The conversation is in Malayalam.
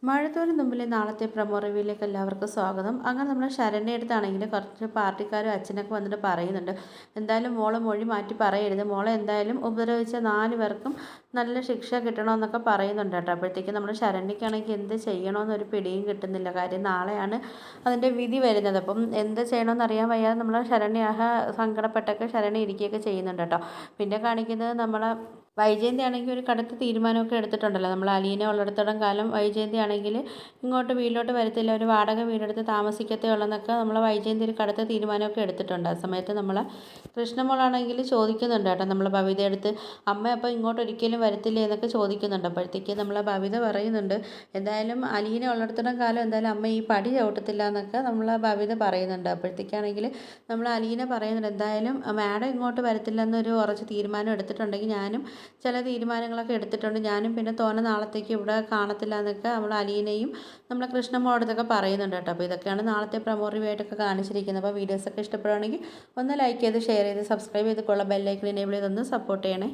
മഴത്തോരും മുമ്പിലെ നാളത്തെ പ്രൊമോ റിവ്യൂയിലേക്ക് എല്ലാവർക്കും സ്വാഗതം. അങ്ങനെ നമ്മൾ ശരണ്യ അടുത്താണെങ്കിൽ കുറച്ച് പാർട്ടിക്കാരും അച്ഛനൊക്കെ വന്നിട്ട് പറയുന്നുണ്ട്, എന്തായാലും മോളെ മൊഴി മാറ്റി പറയരുത്, മോളെ എന്തായാലും ഉപദ്രവിച്ച 4 പേർക്കും നല്ല ശിക്ഷ കിട്ടണമെന്നൊക്കെ പറയുന്നുണ്ട് കേട്ടോ. അപ്പോഴത്തേക്കും നമ്മൾ ശരണ്യക്കാണെങ്കിൽ എന്ത് ചെയ്യണമെന്നൊരു പിടിയും കിട്ടുന്നില്ല. കാര്യം നാളെയാണ് അതിൻ്റെ വിധി വരുന്നത്. അപ്പം എന്ത് ചെയ്യണമെന്ന് അറിയാൻ വയ്യാതെ നമ്മൾ സങ്കടപ്പെട്ടൊക്കെ ശരണ്യ ഇരിക്കുകയൊക്കെ ചെയ്യുന്നുണ്ട് കേട്ടോ. പിന്നെ കാണിക്കുന്നത് നമ്മളെ വൈജയന്തി ആണെങ്കിൽ ഒരു കടുത്ത തീരുമാനമൊക്കെ എടുത്തിട്ടുണ്ടല്ലോ. നമ്മൾ അലീന ഉള്ളിടത്തോളം കാലം വൈജയന്തി ആണെങ്കിൽ ഇങ്ങോട്ട് വീട്ടിലോട്ട് വരത്തില്ല, ഒരു വാടക വീടെടുത്ത് താമസിക്കത്തേ ഉള്ളെന്നൊക്കെ നമ്മൾ വൈജയന്തി ഒരു കടുത്ത തീരുമാനമൊക്കെ എടുത്തിട്ടുണ്ട്. ആ സമയത്ത് നമ്മൾ കൃഷ്ണമോളാണെങ്കിൽ ചോദിക്കുന്നുണ്ട് കേട്ടോ, നമ്മൾ ഭവിത എടുത്ത് അമ്മ അപ്പോൾ ഇങ്ങോട്ട് ഒരിക്കലും വരത്തില്ലേ എന്നൊക്കെ ചോദിക്കുന്നുണ്ട്. അപ്പോഴത്തേക്ക് നമ്മൾ ഭവിത പറയുന്നുണ്ട്, എന്തായാലും അലീന ഉള്ളിടത്തോളം കാലം എന്തായാലും അമ്മ ഈ പടി ചവിട്ടത്തില്ല എന്നൊക്കെ നമ്മൾ ഭവിത പറയുന്നുണ്ട്. അപ്പോഴത്തേക്കാണെങ്കിൽ നമ്മൾ അലീന പറയുന്നുണ്ട്, എന്തായാലും മാഡം ഇങ്ങോട്ട് വരത്തില്ല എന്നൊരു ഉറച്ച തീരുമാനം എടുത്തിട്ടുണ്ടെങ്കിൽ ഞാനും ചില തീരുമാനങ്ങളൊക്കെ എടുത്തിട്ടുണ്ട്, ഞാനും പിന്നെ തോന്നെ നാളത്തേക്ക് ഇവിടെ കാണത്തില്ല എന്നൊക്കെ നമ്മൾ അലീനയും നമ്മൾ കൃഷ്ണമ്മോടത്തൊക്കെ പറയുന്നുണ്ട് കേട്ടോ. അപ്പോൾ ഇതൊക്കെയാണ് നാളത്തെ പ്രൊമോ റിവ്യൂ ആയിട്ടൊക്കെ കാണിച്ചിരിക്കുന്നത്. അപ്പോൾ വീഡിയോസൊക്കെ ഇഷ്ടപ്പെടുകയാണെങ്കിൽ ഒന്ന് ലൈക്ക് ചെയ്ത് ഷെയർ ചെയ്ത് സബ്സ്ക്രൈബ് ചെയ്ത് ബെല്ലൈക്കൺ എനേബിൾ ചെയ്തൊന്ന് സപ്പോർട്ട് ചെയ്യണേ.